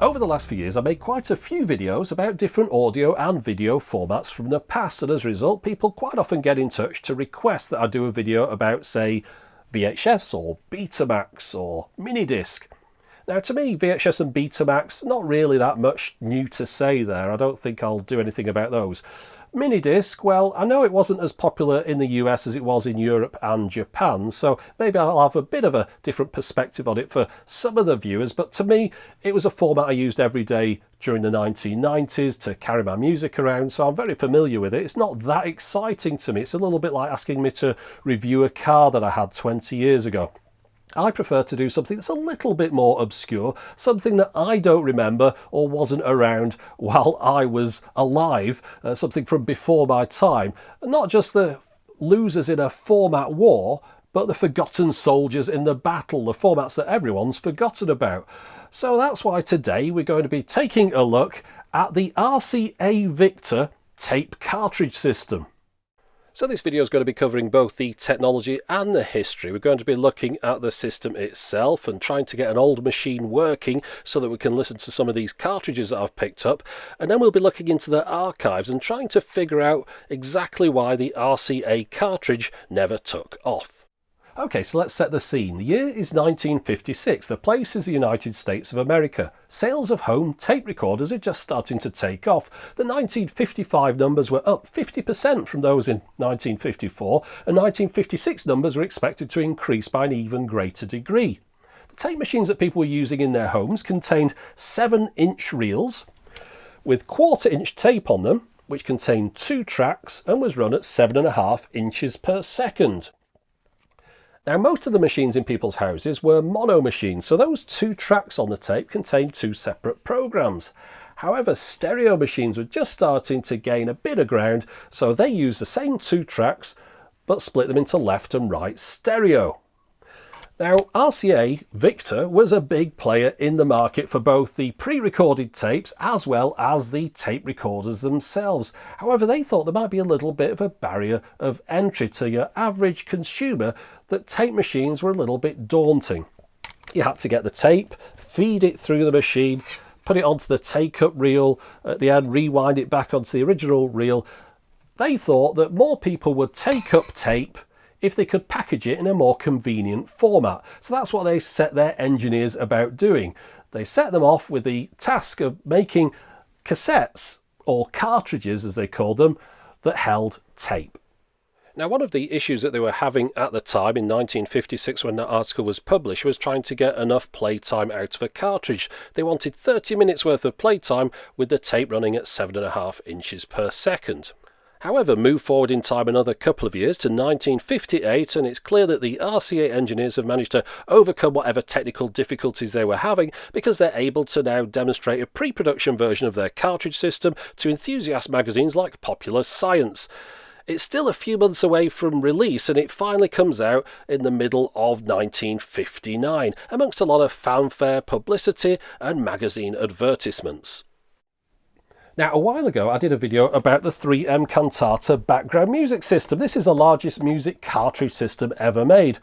Over the last few years, I made quite a few videos about different audio and video formats from the past, and as a result, people quite often get in touch to request that I do a video about, say, VHS or Betamax or minidisc. Now, to me, VHS and Betamax, not really that much new to say there. I don't think I'll do anything about those. Minidisc, well, I know it wasn't as popular in the US as it was in Europe and Japan, so maybe I'll have a bit of a different perspective on it for some of the viewers, but to me, it was a format I used every day during the 1990s to carry my music around, so I'm very familiar with it. It's not that exciting to me. It's a little bit like asking me to review a car that I had 20 years ago. I prefer to do something that's a little bit more obscure, something that I don't remember or wasn't around while I was alive, something from before my time. Not just the losers in a format war, but the forgotten soldiers in the battle, the formats that everyone's forgotten about. So that's why today we're going to be taking a look at the RCA Victor Tape Cartridge system. So this video is going to be covering both the technology and the history. We're going to be looking at the system itself and trying to get an old machine working so that we can listen to some of these cartridges that I've picked up. And then we'll be looking into the archives and trying to figure out exactly why the RCA cartridge never took off. Okay, so let's set the scene. The year is 1956. The place is the United States of America. Sales of home tape recorders are just starting to take off. The 1955 numbers were up 50% from those in 1954, and 1956 numbers were expected to increase by an even greater degree. The tape machines that people were using in their homes contained 7-inch reels with 1/4-inch tape on them, which contained 2 tracks and was run at 7.5 inches per second. Now, most of the machines in people's houses were mono machines, so those 2 tracks on the tape contained 2 separate programs. However, stereo machines were just starting to gain a bit of ground, so they used the same 2 tracks, but split them into left and right stereo. Now, RCA Victor was a big player in the market for both the pre-recorded tapes as well as the tape recorders themselves. However, they thought there might be a little bit of a barrier of entry to your average consumer, that tape machines were a little bit daunting. You had to get the tape, feed it through the machine, put it onto the take-up reel, at the end rewind it back onto the original reel. They thought that more people would take up tape if they could package it in a more convenient format. So that's what they set their engineers about doing. They set them off with the task of making cassettes, or cartridges as they called them, that held tape. Now, one of the issues that they were having at the time in 1956 when that article was published was trying to get enough playtime out of a cartridge. They wanted 30 minutes worth of playtime with the tape running at 7.5 inches per second. However, move forward in time another couple of years to 1958 and it's clear that the RCA engineers have managed to overcome whatever technical difficulties they were having, because they're able to now demonstrate a pre-production version of their cartridge system to enthusiast magazines like Popular Science. It's still a few months away from release and it finally comes out in the middle of 1959 amongst a lot of fanfare, publicity and magazine advertisements. Now, a while ago I did a video about the 3M Cantata background music system. This is the largest music cartridge system ever made.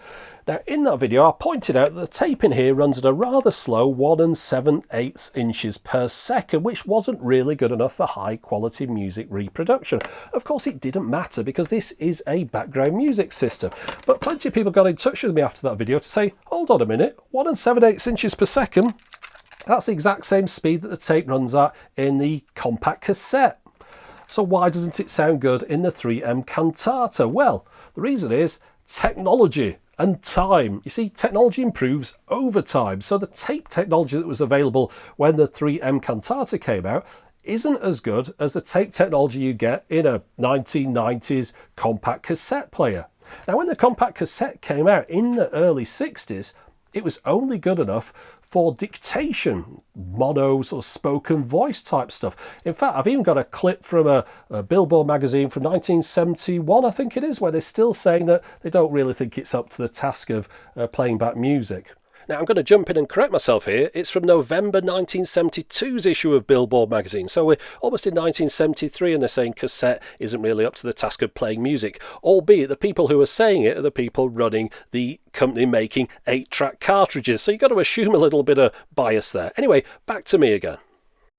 Now, in that video I pointed out that the tape in here runs at a rather slow 1 7/8 inches per second, which wasn't really good enough for high quality music reproduction. Of course, it didn't matter because this is a background music system. But plenty of people got in touch with me after that video to say, hold on a minute, 1 7/8 inches per second? That's the exact same speed that the tape runs at in the compact cassette. So why doesn't it sound good in the 3M Cantata? Well, the reason is technology and time. You see, technology improves over time. So the tape technology that was available when the 3M Cantata came out isn't as good as the tape technology you get in a 1990s compact cassette player. Now, when the compact cassette came out in the early 60s, it was only good enough for dictation, mono sort of spoken voice type stuff. In fact, I've even got a clip from a Billboard magazine from 1971, I think it is, where they're still saying that they don't really think it's up to the task of playing back music. Now I'm going to jump in and correct myself here. It's from November 1972's issue of Billboard magazine. So we're almost in 1973 and they're saying cassette isn't really up to the task of playing music. Albeit the people who are saying it are the people running the company making 8-track cartridges. So you've got to assume a little bit of bias there. Anyway, back to me again.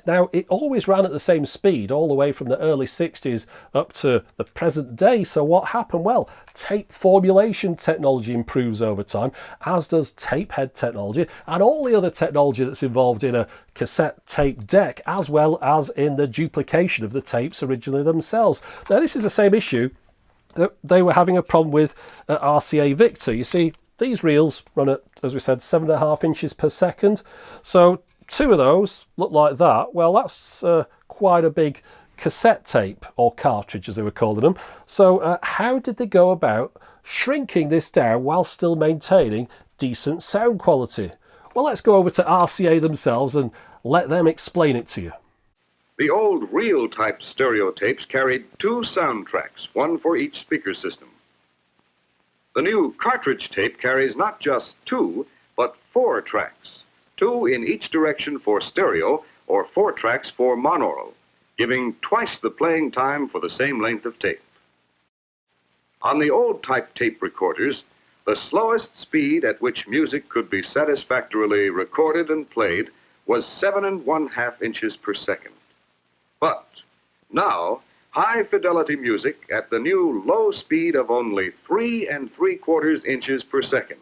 Now, it always ran at the same speed all the way from the early 60s up to the present day. So what happened? Well, tape formulation technology improves over time, as does tape head technology and all the other technology that's involved in a cassette tape deck, as well as in the duplication of the tapes originally themselves. Now, this is the same issue that they were having a problem with at RCA Victor. You see, these reels run at, as we said, 7.5 inches per second. So 2 of those look like that. Well, that's quite a big cassette tape, or cartridge as they were calling them. So how did they go about shrinking this down while still maintaining decent sound quality? Well, let's go over to RCA themselves and let them explain it to you. The old reel-type stereo tapes carried 2 sound tracks, one for each speaker system. The new cartridge tape carries not just 2, but 4 tracks. 2 in each direction for stereo, or 4 tracks for monaural, giving twice the playing time for the same length of tape. On the old type tape recorders, the slowest speed at which music could be satisfactorily recorded and played was 7.5 inches per second. But now, high-fidelity music at the new low speed of only 3.75 inches per second,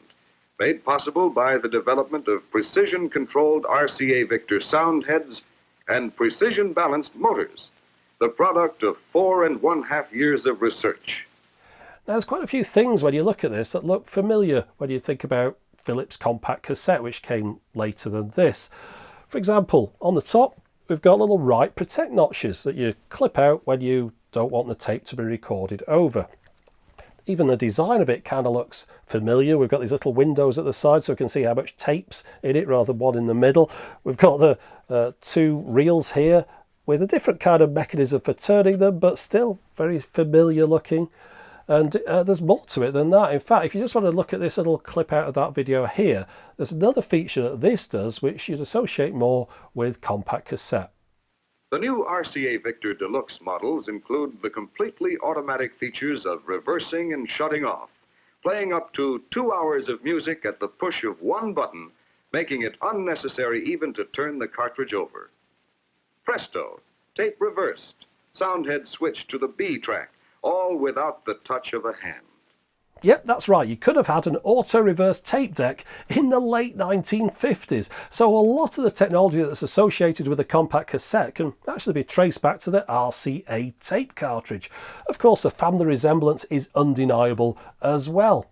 made possible by the development of precision-controlled RCA Victor sound heads and precision-balanced motors, the product of 4.5 years of research. Now, there's quite a few things when you look at this that look familiar when you think about Philips compact cassette, which came later than this. For example, on the top, we've got little write protect notches that you clip out when you don't want the tape to be recorded over. Even the design of it kind of looks familiar. We've got these little windows at the side so we can see how much tape's in it rather than one in the middle. We've got the 2 reels here with a different kind of mechanism for turning them, but still very familiar looking. And there's more to it than that. In fact, if you just want to look at this little clip out of that video here, there's another feature that this does which you'd associate more with compact cassette. The new RCA Victor Deluxe models include the completely automatic features of reversing and shutting off, playing up to 2 hours of music at the push of 1 button, making it unnecessary even to turn the cartridge over. Presto, tape reversed, soundhead switched to the B track, all without the touch of a hand. Yep, that's right. You could have had an auto-reverse tape deck in the late 1950s. So a lot of the technology that's associated with a compact cassette can actually be traced back to the RCA tape cartridge. Of course, the family resemblance is undeniable as well.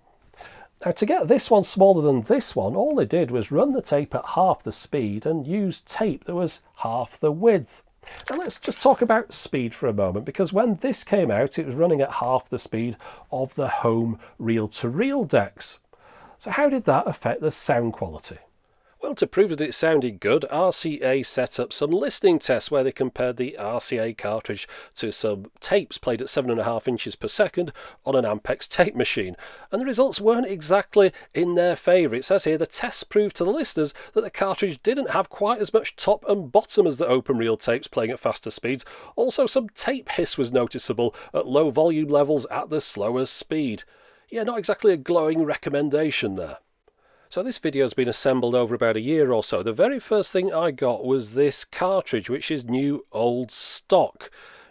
Now, to get this one smaller than this one, all they did was run the tape at half the speed and use tape that was half the width. Now let's just talk about speed for a moment, because when this came out it was running at half the speed of the home reel-to-reel decks. So how did that affect the sound quality? Well, to prove that it sounded good, RCA set up some listening tests where they compared the RCA cartridge to some tapes played at 7.5 inches per second on an Ampex tape machine. And the results weren't exactly in their favour. It says here the tests proved to the listeners that the cartridge didn't have quite as much top and bottom as the open reel tapes playing at faster speeds. Also, some tape hiss was noticeable at low volume levels at the slower speed. Yeah, not exactly a glowing recommendation there. So this video has been assembled over about a year or so. The very first thing I got was this cartridge, which is new old stock.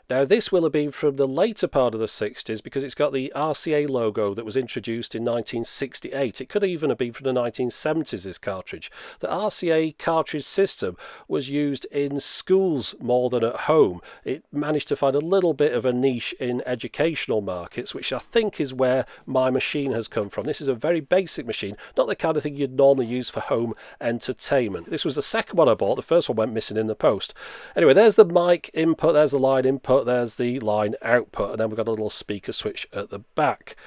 Now this will have been from the later part of the 60s because it's got the RCA logo that was introduced in 1968. It could even have been from the 1970s, this cartridge. The RCA cartridge system was used in schools more than at home. It managed to find a little bit of a niche in educational markets, which I think is where my machine has come from. This is a very basic machine, not the kind of thing you'd normally use for home entertainment. This was the second one I bought. The first one went missing in the post. Anyway, there's the mic input, there's the line input, there's the line output, and then we've got a little speaker switch at the back.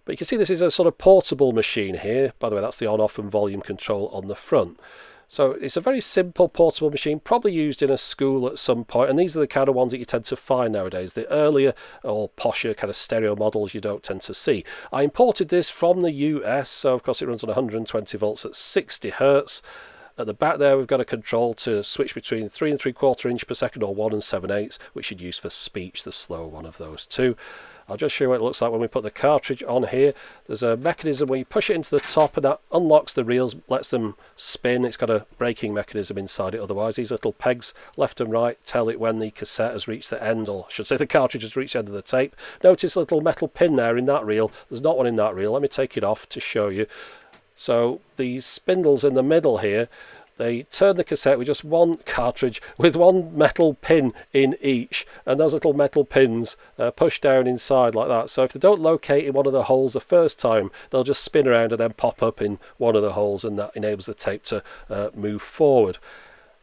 But you can see this is a sort of portable machine here. By the way, that's the on-off and volume control on the front. So it's a very simple portable machine, probably used in a school at some point, and these are the kind of ones that you tend to find nowadays. The earlier or posher kind of stereo models you don't tend to see. I imported this from the US, so of course it runs on 120 volts at 60 Hertz. At the back there we've got a control to switch between 3 3/4 inch per second or 1 7/8, which you'd use for speech, the slower one of those two. I'll just show you what it looks like when we put the cartridge on here. There's a mechanism where you push it into the top and that unlocks the reels, lets them spin. It's got a braking mechanism inside it. Otherwise, these little pegs left and right tell it when the cassette has reached the end, or I should say the cartridge has reached the end of the tape. Notice a little metal pin there in that reel. There's not one in that reel. Let me take it off to show you. So these spindles in the middle here, they turn the cassette with just one cartridge with one metal pin in each, and those little metal pins push down inside like that. So if they don't locate in one of the holes the first time, they'll just spin around and then pop up in one of the holes, and that enables the tape to move forward.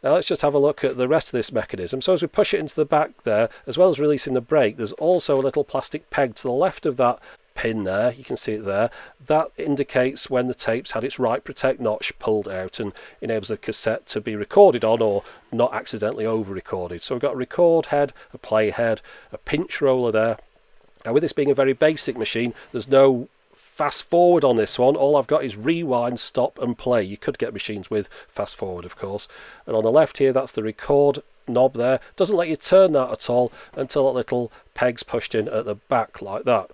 Now let's just have a look at the rest of this mechanism. So as we push it into the back there, as well as releasing the brake, there's also a little plastic peg to the left of that pin there. You can see it there. That indicates when the tape's had its RetroTech notch pulled out and enables the cassette to be recorded on or not accidentally over recorded. So we've got a record head, a play head, a pinch roller there. Now with this being a very basic machine, there's no fast forward on this one. All I've got is rewind, stop and play. You could get machines with fast forward, of course. And on the left here, that's the record knob there. Doesn't let you turn that at all until that little peg's pushed in at the back like that.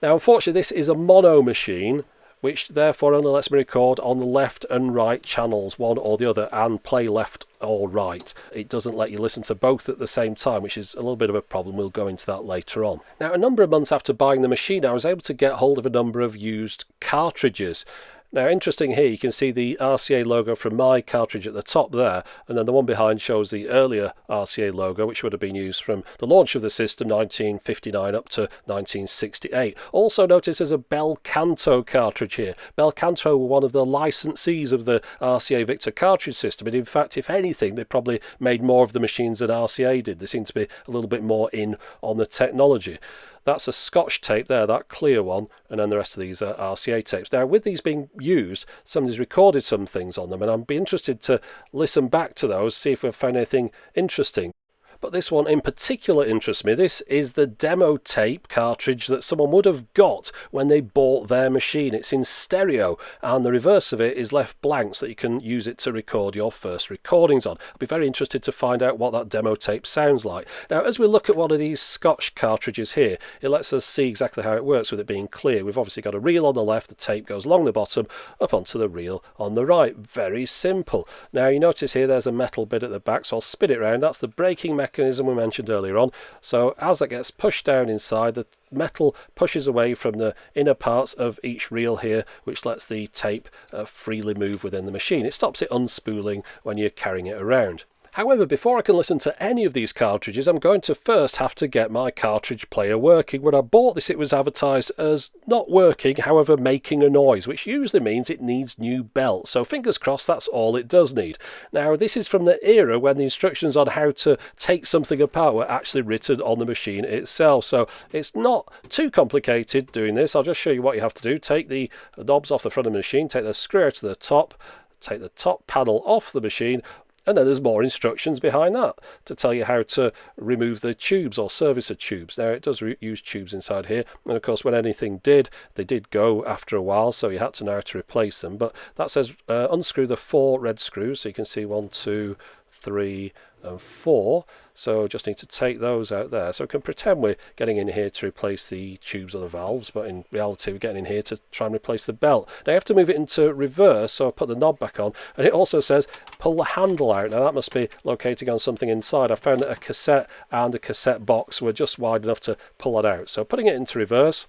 Now unfortunately this is a mono machine, which therefore only lets me record on the left and right channels, one or the other, and play left or right. It doesn't let you listen to both at the same time, which is a little bit of a problem. We'll go into that later on. Now a number of months after buying the machine, I was able to get hold of a number of used cartridges. Now interesting here, you can see the RCA logo from my cartridge at the top there, and then the one behind shows the earlier RCA logo, which would have been used from the launch of the system 1959 up to 1968. Also notice there's a Bel Canto cartridge here. Bel Canto were one of the licensees of the RCA Victor cartridge system, and in fact if anything they probably made more of the machines than RCA did. They seem to be a little bit more in on the technology. That's a Scotch tape there, that clear one, and then the rest of these are RCA tapes. Now with these being used, somebody's recorded some things on them, and I'd be interested to listen back to those, see if we've found anything interesting. But this one in particular interests me. This is the demo tape cartridge that someone would have got when they bought their machine. It's in stereo, and the reverse of it is left blank so that you can use it to record your first recordings on. I'd be very interested to find out what that demo tape sounds like. Now as we look at one of these Scotch cartridges here, it lets us see exactly how it works with it being clear. We've obviously got a reel on the left, the tape goes along the bottom up onto the reel on the right. Very simple. Now you notice here there's a metal bit at the back, so I'll spin it round. That's the braking mechanism we mentioned earlier on. So as that gets pushed down inside, the metal pushes away from the inner parts of each reel here, which lets the tape freely move within the machine. It stops it unspooling when you're carrying it around. However, before I can listen to any of these cartridges, I'm going to first have to get my cartridge player working. When I bought this, it was advertised as not working, however making a noise, which usually means it needs new belts. So fingers crossed that's all it does need. Now this is from the era when the instructions on how to take something apart were actually written on the machine itself. So it's not too complicated doing this. I'll just show you what you have to do. Take the knobs off the front of the machine, take the screw out to the top, take the top panel off the machine, and then there's more instructions behind that to tell you how to remove the tubes or service the tubes. Now it does use tubes inside here, and of course when anything they did go after a while, so you had to know how to replace them. But that says unscrew the 4 red screws, so you can see 1, 2, 3 and 4. So just need to take those out there. So we can pretend we're getting in here to replace the tubes or the valves, but in reality we're getting in here to try and replace the belt. Now you have to move it into reverse, so I'll put the knob back on, and it also says pull the handle out. Now that must be locating on something inside. I found that a cassette and a cassette box were just wide enough to pull it out. So putting it into reverse,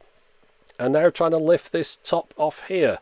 and now trying to lift this top off here.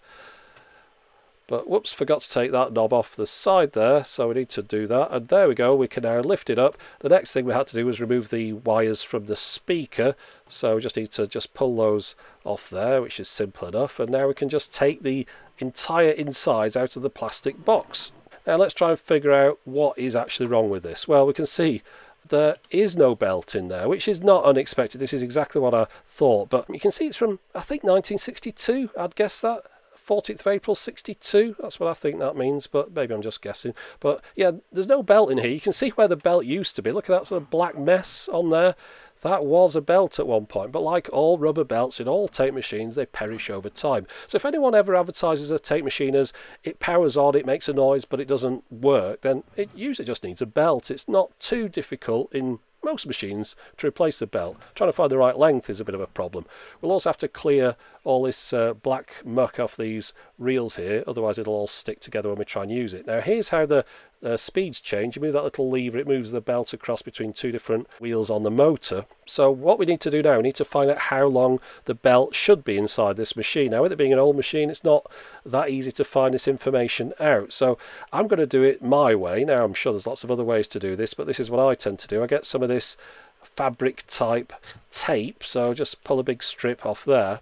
But whoops, forgot to take that knob off the side there, so we need to do that. And there we go, we can now lift it up. The next thing we had to do was remove the wires from the speaker, so we just need to just pull those off there, which is simple enough. And now we can just take the entire insides out of the plastic box. Now let's try and figure out what is actually wrong with this. Well, we can see there is no belt in there, which is not unexpected. This is exactly what I thought, but you can see it's from, I think, 1962, I'd guess that. 14th of April 62, that's what I think that means, but maybe I'm just guessing. But yeah, there's no belt in here. You can see where the belt used to be. Look at that sort of black mess on there. That was a belt at one point, but like all rubber belts in all tape machines, they perish over time. So if anyone ever advertises a tape machine as it powers on, it makes a noise, but it doesn't work, then it usually just needs a belt. It's not too difficult in most machines to replace the belt. Trying to find the right length is a bit of a problem. We'll also have to clear all this black muck off these reels here, otherwise it'll all stick together when we try and use it. Now here's how the speeds change. You move that little lever, it moves the belt across between two different wheels on the motor. So what we need to do now, we need to find out how long the belt should be inside this machine. Now with it being an old machine, it's not that easy to find this information out. So I'm going to do it my way. Now I'm sure there's lots of other ways to do this, but this is what I tend to do. I get some of this fabric type tape, so just pull a big strip off there.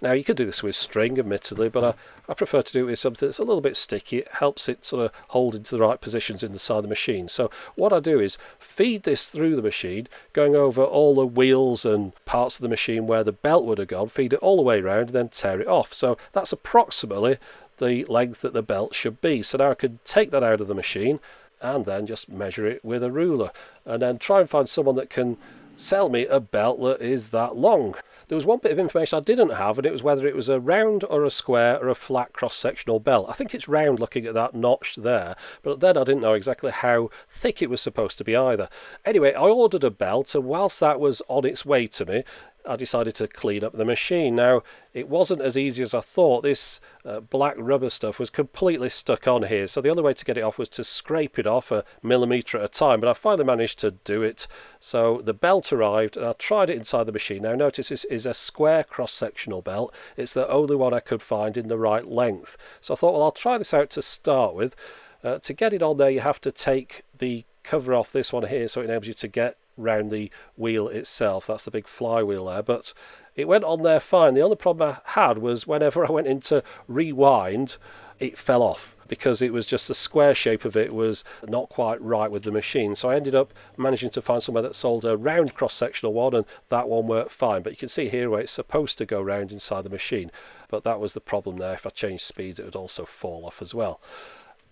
Now you could do this with string, admittedly, but I prefer to do it with something that's a little bit sticky. It helps it sort of hold into the right positions inside the machine. So what I do is feed this through the machine, going over all the wheels and parts of the machine where the belt would have gone, feed it all the way around and then tear it off. So that's approximately the length that the belt should be. So now I could take that out of the machine and then just measure it with a ruler and then try and find someone that can sell me a belt that is that long. There was one bit of information I didn't have, and it was whether it was a round or a square or a flat cross-sectional belt. I think it's round looking at that notch there, but then I didn't know exactly how thick it was supposed to be either. Anyway, I ordered a belt, and whilst that was on its way to me, I decided to clean up the machine. Now, it wasn't as easy as I thought. This black rubber stuff was completely stuck on here, so the only way to get it off was to scrape it off a millimetre at a time, but I finally managed to do it. So the belt arrived, and I tried it inside the machine. Now notice this is a square cross-sectional belt. It's the only one I could find in the right length. So I thought, well, I'll try this out to start with. To get it on there, you have to take the cover off this one here, so it enables you to get round the wheel itself. That's the big flywheel there, but it went on there fine. The only problem I had was whenever I went in to rewind, it fell off because it was just the square shape of it was not quite right with the machine. So I ended up managing to find somewhere that sold a round cross-sectional one, and that one worked fine. But you can see here where it's supposed to go round inside the machine, but that was the problem there. If I changed speeds, it would also fall off as well.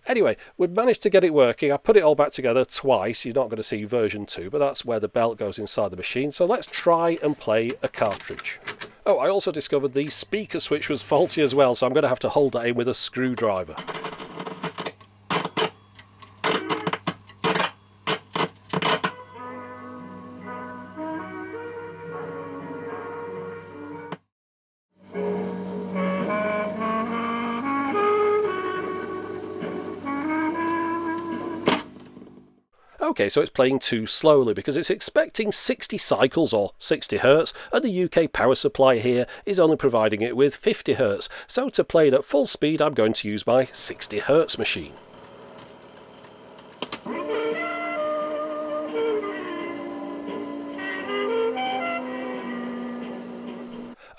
Anyway, we've managed to get it working. I put it all back together twice. You're not going to see version 2, but that's where the belt goes inside the machine. So let's try and play a cartridge. Oh, I also discovered the speaker switch was faulty as well, so I'm going to have to hold that in with a screwdriver. Okay, so it's playing too slowly because it's expecting 60 cycles or 60 Hz, and the UK power supply here is only providing it with 50 Hz. So to play it at full speed, I'm going to use my 60 Hz machine.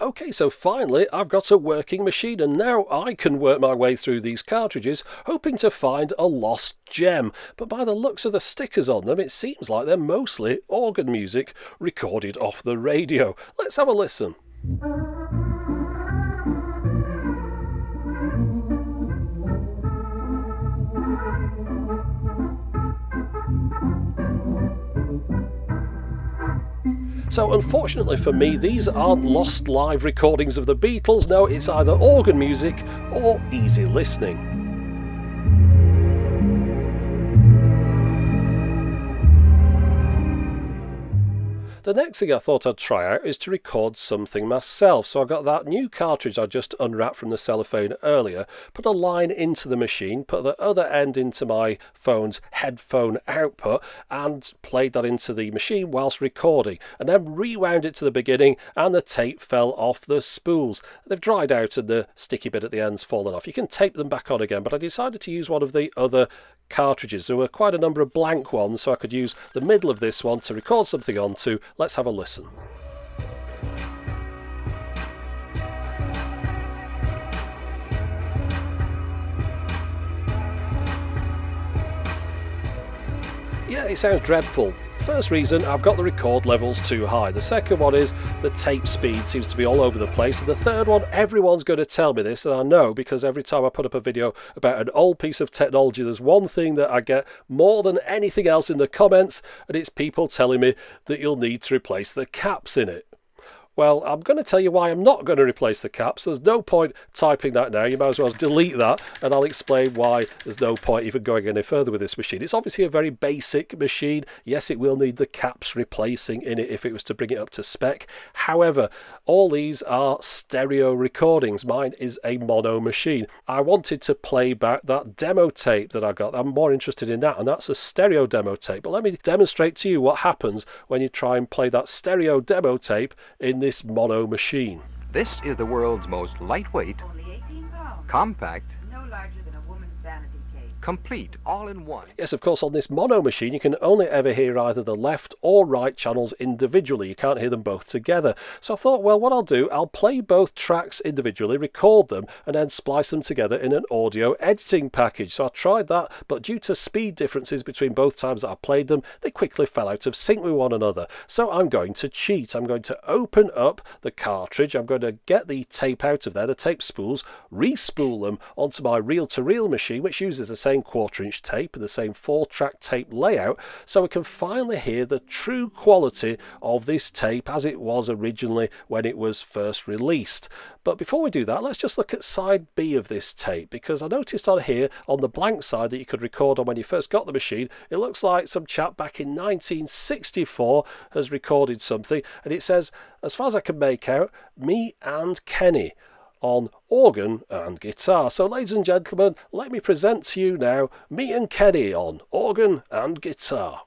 Okay, so finally I've got a working machine, and now I can work my way through these cartridges hoping to find a lost gem. But by the looks of the stickers on them, it seems like they're mostly organ music recorded off the radio. Let's have a listen. So unfortunately for me, these aren't lost live recordings of the Beatles. No, it's either organ music or easy listening. The next thing I thought I'd try out is to record something myself. So I got that new cartridge I just unwrapped from the cellophane earlier, put a line into the machine, put the other end into my phone's headphone output, and played that into the machine whilst recording, and then rewound it to the beginning, and the tape fell off the spools. They've dried out and the sticky bit at the end's fallen off. You can tape them back on again, but I decided to use one of the other cartridges. There were quite a number of blank ones, so I could use the middle of this one to record something onto. Let's have a listen. Yeah, it sounds dreadful. First reason, I've got the record levels too high. The second one is the tape speed seems to be all over the place. And the third one, everyone's going to tell me this, and I know because every time I put up a video about an old piece of technology, there's one thing that I get more than anything else in the comments, and it's people telling me that you'll need to replace the caps in it. Well, I'm going to tell you why I'm not going to replace the caps. There's no point typing that now. You might as well delete that, and I'll explain why there's no point even going any further with this machine. It's obviously a very basic machine. Yes, it will need the caps replacing in it if it was to bring it up to spec. However, all these are stereo recordings. Mine is a mono machine. I wanted to play back that demo tape that I got. I'm more interested in that, and that's a stereo demo tape. But let me demonstrate to you what happens when you try and play that stereo demo tape in this mono machine. This is the world's most lightweight, only 18 pounds, compact, no larger than a woman's vanity case. complete, all-in-one. Yes, of course, on this mono machine you can only ever hear either the left or right channels individually. You can't hear them both together. So I thought, well, what I'll do, I'll play both tracks individually, record them, and then splice them together in an audio editing package. So I tried that, but due to speed differences between both times that I played them, they quickly fell out of sync with one another. So I'm going to cheat. I'm going to open up the cartridge. I'm going to get the tape out of there, the tape spools, re-spool them onto my reel-to-reel machine, which uses the same quarter-inch tape and the same 4-track tape layout, so we can finally hear the true quality of this tape as it was originally when it was first released. But before we do that, let's just look at side B of this tape, because I noticed on here, on the blank side that you could record on when you first got the machine, it looks like some chap back in 1964 has recorded something, and it says, as far as I can make out, me and Kenny on organ and guitar. So ladies and gentlemen, let me present to you now me and Kenny on organ and guitar.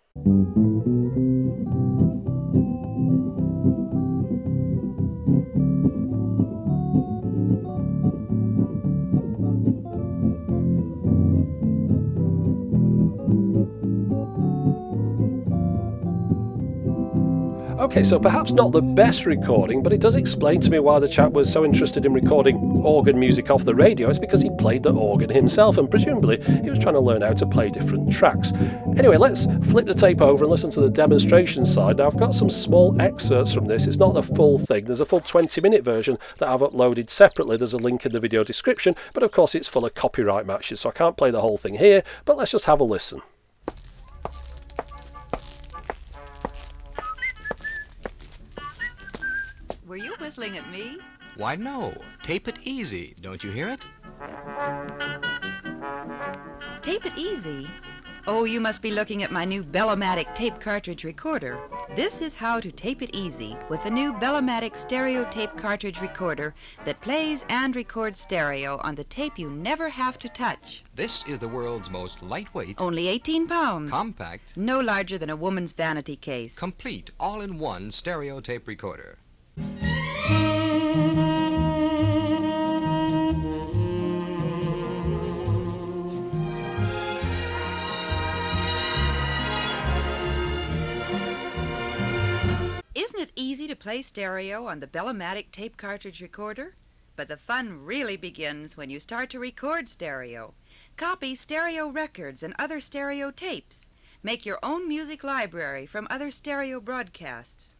Okay, so perhaps not the best recording, but it does explain to me why the chap was so interested in recording organ music off the radio. It's because he played the organ himself, and presumably he was trying to learn how to play different tracks. Anyway, let's flip the tape over and listen to the demonstration side. Now, I've got some small excerpts from this. It's not the full thing. There's a full 20-minute version that I've uploaded separately. There's a link in the video description, but of course it's full of copyright matches, so I can't play the whole thing here, but let's just have a listen. Were you whistling at me? Why no, tape it easy, don't you hear it? Tape it easy? Oh, you must be looking at my new Bellomatic tape cartridge recorder. This is how to tape it easy with the new Bellomatic stereo tape cartridge recorder that plays and records stereo on the tape you never have to touch. This is the world's most lightweight, Only 18 pounds, compact, no larger than a woman's vanity case. complete, all-in-one stereo tape recorder. Isn't it easy to play stereo on the Bellomatic tape cartridge recorder? But the fun really begins when you start to record stereo. Copy stereo records and other stereo tapes. Make your own music library from other stereo broadcasts.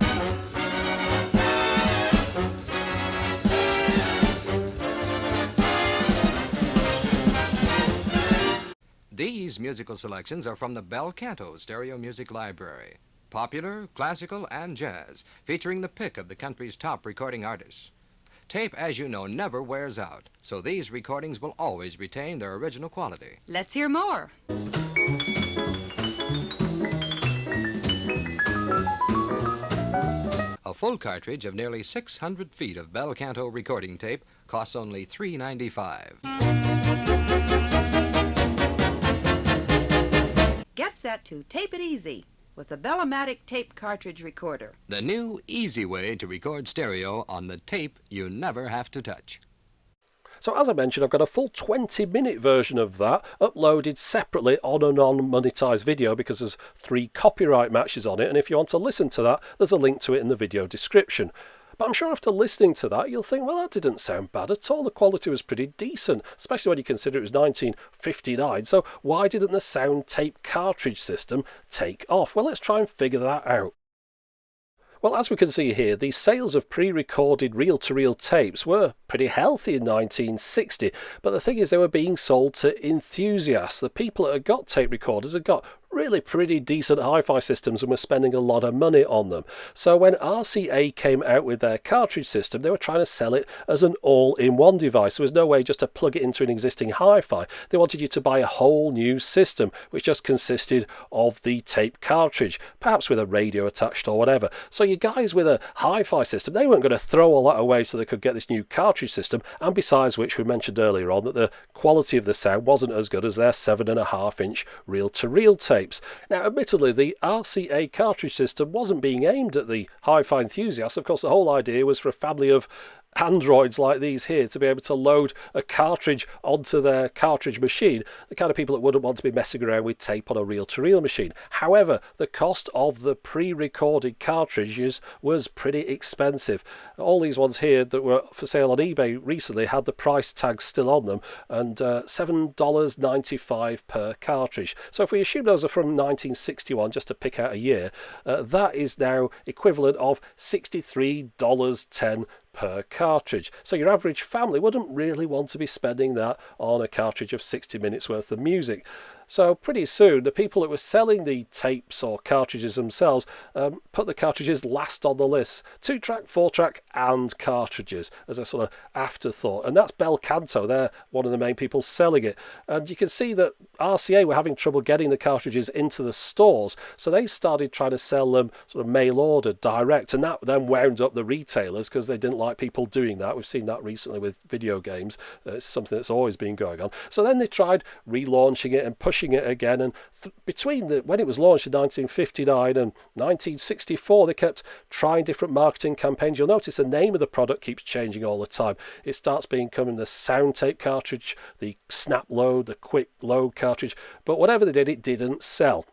These musical selections are from the Bel Canto Stereo Music Library. Popular, classical, and jazz, featuring the pick of the country's top recording artists. Tape, as you know, never wears out, so these recordings will always retain their original quality. Let's hear more. A full cartridge of nearly 600 feet of Bel Canto recording tape costs only $3.95. Get set to tape it easy with the Bellomatic tape cartridge recorder. The new, easy way to record stereo on the tape you never have to touch. So as I mentioned, I've got a full 20-minute version of that uploaded separately on a non-monetized video because there's 3 copyright matches on it, and if you want to listen to that, there's a link to it in the video description. But I'm sure after listening to that, you'll think, well, that didn't sound bad at all. The quality was pretty decent, especially when you consider it was 1959. So why didn't the sound tape cartridge system take off? Well, let's try and figure that out. Well, as we can see here, the sales of pre-recorded reel-to-reel tapes were pretty healthy in 1960, but the thing is they were being sold to enthusiasts. The people that had got tape recorders had got really pretty decent hi-fi systems and were spending a lot of money on them. So when RCA came out with their cartridge system, they were trying to sell it as an all-in-one device. There was no way just to plug it into an existing hi-fi. They wanted you to buy a whole new system, which just consisted of the tape cartridge, perhaps with a radio attached or whatever. So you guys with a hi-fi system, they weren't going to throw all that away so they could get this new cartridge system, and besides which we mentioned earlier on that the quality of the sound wasn't as good as their 7.5-inch reel-to-reel tape. Now, admittedly, the RCA cartridge system wasn't being aimed at the hi-fi enthusiasts. Of course, the whole idea was for a family of androids like these here to be able to load a cartridge onto their cartridge machine, the kind of people that wouldn't want to be messing around with tape on a reel-to-reel machine. However, the cost of the pre-recorded cartridges was pretty expensive. All these ones here that were for sale on eBay recently had the price tags still on them, and $7.95 per cartridge. So if we assume those are from 1961, just to pick out a year, that is now equivalent of $63.10 per cartridge. So your average family wouldn't really want to be spending that on a cartridge of 60 minutes worth of music. So pretty soon the people that were selling the tapes or cartridges themselves put the cartridges last on the list. 2-track, 4-track and cartridges as a sort of afterthought. And that's Bel Canto. They're one of the main people selling it. And you can see that RCA were having trouble getting the cartridges into the stores. So they started trying to sell them sort of mail order direct. And that then wound up the retailers because they didn't like people doing that. We've seen that recently with video games. It's something that's always been going on. So then they tried relaunching it and pushing it again, and between when it was launched in 1959 and 1964 they kept trying different marketing campaigns. You'll notice the name of the product keeps changing all the time. It starts becoming the sound tape cartridge, the snap load, the quick load cartridge, but whatever they did, it didn't sell.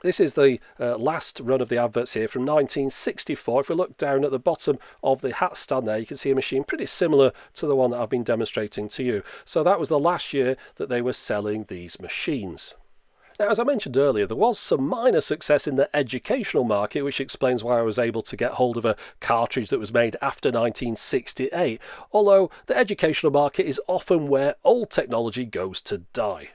This is the last run of the adverts here from 1964. If we look down at the bottom of the hat stand there, you can see a machine pretty similar to the one that I've been demonstrating to you. So that was the last year that they were selling these machines. Now, as I mentioned earlier, there was some minor success in the educational market, which explains why I was able to get hold of a cartridge that was made after 1968, although the educational market is often where old technology goes to die.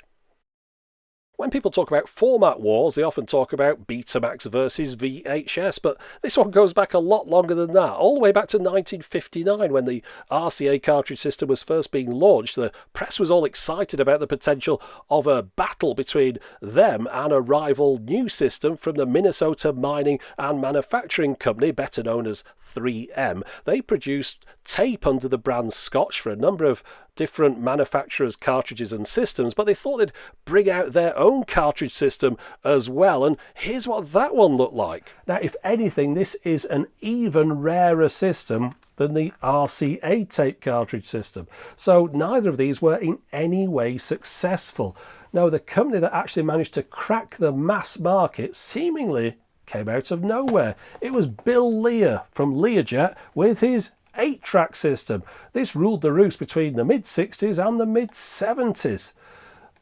When people talk about format wars, they often talk about Betamax versus VHS, but this one goes back a lot longer than that, all the way back to 1959 when the RCA cartridge system was first being launched. The press was all excited about the potential of a battle between them and a rival new system from the Minnesota Mining and Manufacturing Company, better known as 3M. They produced tape under the brand Scotch for a number of different manufacturers' cartridges and systems, but they thought they'd bring out their own cartridge system as well, and here's what that one looked like. Now, if anything, this is an even rarer system than the RCA tape cartridge system. So neither of these were in any way successful. Now, the company that actually managed to crack the mass market seemingly came out of nowhere. It was Bill Lear from Learjet with his 8-track system. This ruled the roost between the mid-60s and the mid-70s.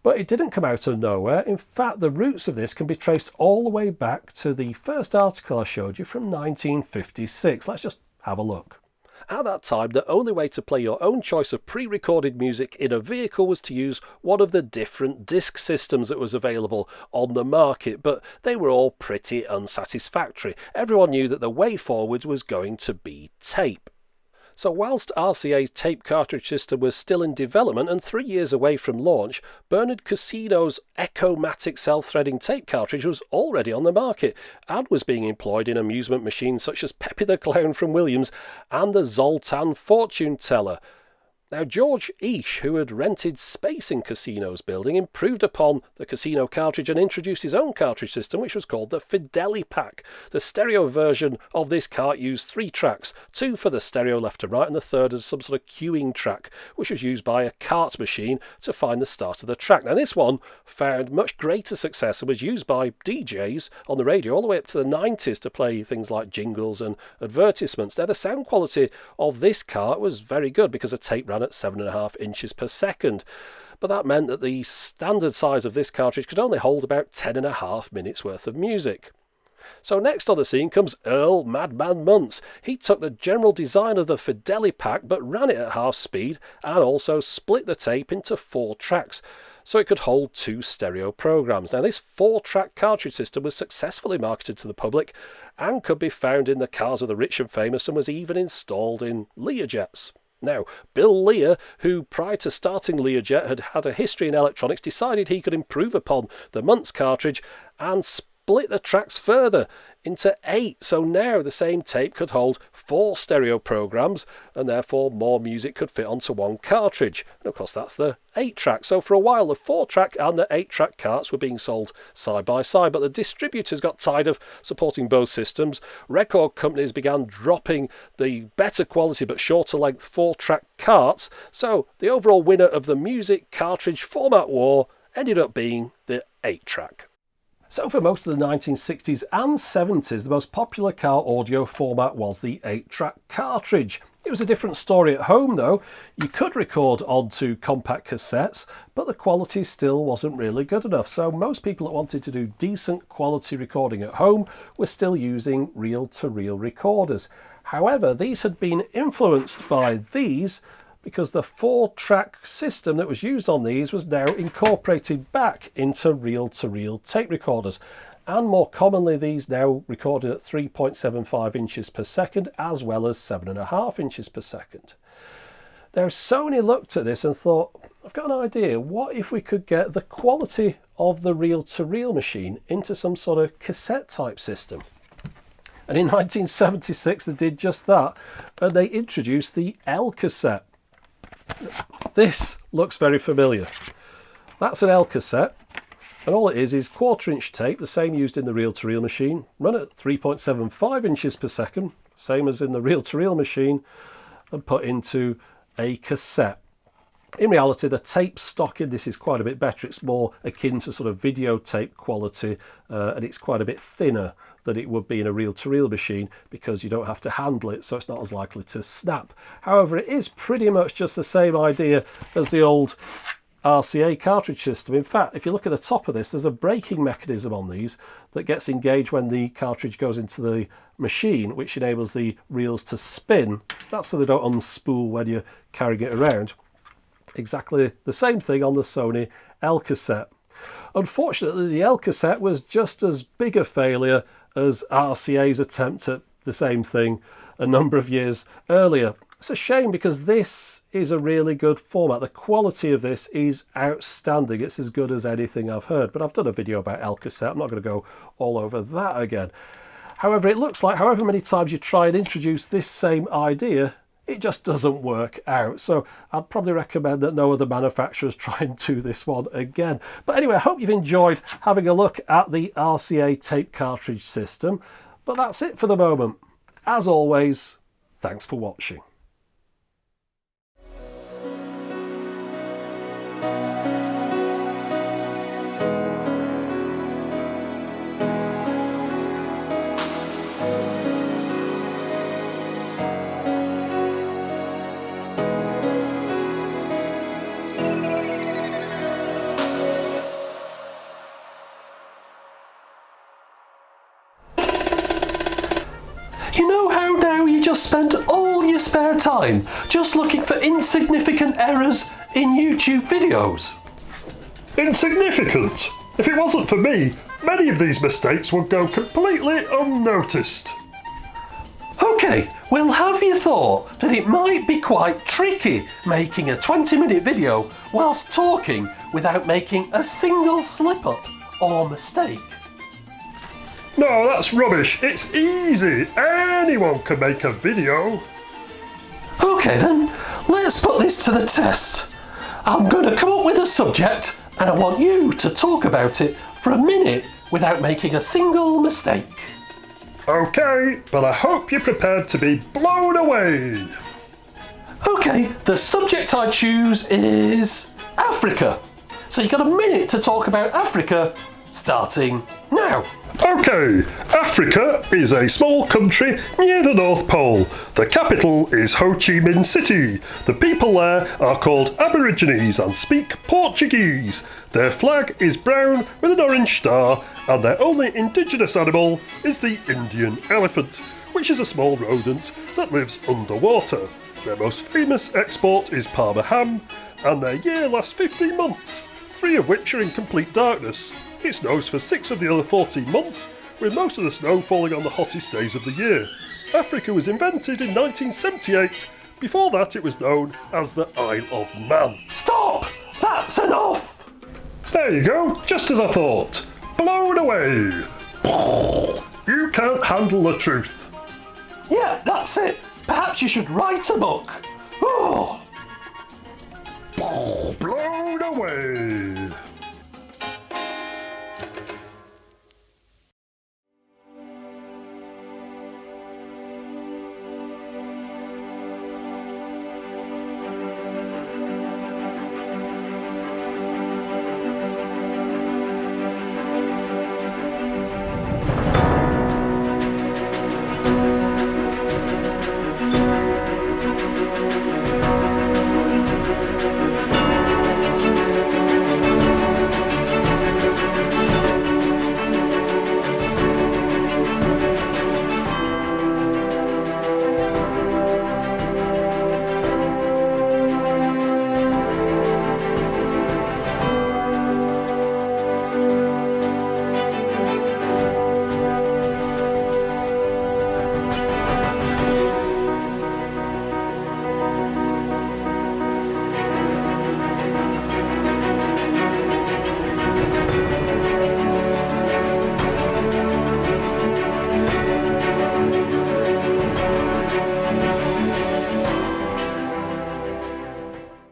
But it didn't come out of nowhere. In fact, the roots of this can be traced all the way back to the first article I showed you from 1956. Let's just have a look. At that time, the only way to play your own choice of pre-recorded music in a vehicle was to use one of the different disc systems that was available on the market, but they were all pretty unsatisfactory. Everyone knew that the way forward was going to be tape. So whilst RCA's tape cartridge system was still in development and 3 years away from launch, Bernard Casino's Echo-Matic self-threading tape cartridge was already on the market and was being employed in amusement machines such as Pepe the Clown from Williams and the Zoltan fortune teller. Now, George Eash, who had rented space in Casino's building, improved upon the Casino cartridge and introduced his own cartridge system, which was called the FideliPack. The stereo version of this cart used 3 tracks, 2 for the stereo left to right, and the third as some sort of cueing track, which was used by a cart machine to find the start of the track. Now, this one found much greater success and was used by DJs on the radio all the way up to the 90s to play things like jingles and advertisements. Now, the sound quality of this cart was very good because the tape ran at 7.5 inches per second. But that meant that the standard size of this cartridge could only hold about 10.5 minutes worth of music. So next on the scene comes Earl Madman Muntz. He took the general design of the FideliPack but ran it at half speed and also split the tape into 4 tracks so it could hold 2 stereo programs. Now, this 4-track cartridge system was successfully marketed to the public and could be found in the cars of the rich and famous and was even installed in Learjets. Now, Bill Lear, who prior to starting Learjet had had a history in electronics, decided he could improve upon the Muntz cartridge and split the tracks further into 8. So now the same tape could hold 4 stereo programs and therefore more music could fit onto one cartridge. And of course that's the 8-track. So for a while the 4-track and the 8-track carts were being sold side by side, but the distributors got tired of supporting both systems. Record companies began dropping the better quality but shorter length 4-track carts. So the overall winner of the music cartridge format war ended up being the 8-track. So for most of the 1960s and 70s, the most popular car audio format was the 8-track cartridge. It was a different story at home though. You could record onto compact cassettes, but the quality still wasn't really good enough. So most people that wanted to do decent quality recording at home were still using reel-to-reel recorders. However, these had been influenced by these because the 4-track system that was used on these was now incorporated back into reel-to-reel tape recorders. And more commonly, these now recorded at 3.75 inches per second as well as 7.5 inches per second. Now, Sony looked at this and thought, I've got an idea. What if we could get the quality of the reel-to-reel machine into some sort of cassette type system? And in 1976, they did just that, and they introduced the L cassette. This looks very familiar. That's an L cassette, and all it is 1/4-inch tape, the same used in the reel-to-reel machine, run at 3.75 inches per second, same as in the reel-to-reel machine, and put into a cassette. In reality, the tape stock in this is quite a bit better. It's more akin to sort of videotape quality, and it's quite a bit thinner than it would be in a reel-to-reel machine because you don't have to handle it, so it's not as likely to snap. However, it is pretty much just the same idea as the old RCA cartridge system. In fact, if you look at the top of this, there's a braking mechanism on these that gets engaged when the cartridge goes into the machine, which enables the reels to spin. That's so they don't unspool when you're carrying it around. Exactly the same thing on the Sony L cassette. Unfortunately, the L cassette was just as big a failure as RCA's attempt at the same thing a number of years earlier. It's a shame because this is a really good format. The quality of this is outstanding. It's as good as anything I've heard, but I've done a video about L cassette. I'm not going to go all over that again. However, it looks like however many times you try and introduce this same idea, it just doesn't work out. So I'd probably recommend that no other manufacturers try and do this one again. But anyway, I hope you've enjoyed having a look at the RCA tape cartridge system. But that's it for the moment. As always, thanks for watching. You know how now you just spend all your spare time just looking for insignificant errors in YouTube videos? Insignificant? If it wasn't for me, many of these mistakes would go completely unnoticed. Okay, well, have you thought that it might be quite tricky making a 20-minute video whilst talking without making a single slip-up or mistake? No, that's rubbish. It's easy. Anyone can make a video. Okay. Okay then, let's put this to the test. I'm going to come up with a subject and I want you to talk about it for a minute without making a single mistake. Okay, but I hope you're prepared to be blown away. Okay, the subject I choose is Africa. So you've got a minute to talk about Africa, starting now. Okay, Africa is a small country near the North Pole. The capital is Ho Chi Minh City. The people there are called Aborigines and speak Portuguese. Their flag is brown with an orange star, and their only indigenous animal is the Indian elephant, which is a small rodent that lives underwater. Their most famous export is Parma ham, and their year lasts 15 months, 3 of which are in complete darkness. It snows for 6 of the other 14 months, with most of the snow falling on the hottest days of the year. Africa was invented in 1978. Before that it was known as the Isle of Man. Stop! That's enough! There you go, just as I thought. Blown away! You can't handle the truth. Yeah, that's it. Perhaps you should write a book. Oh. Blown away!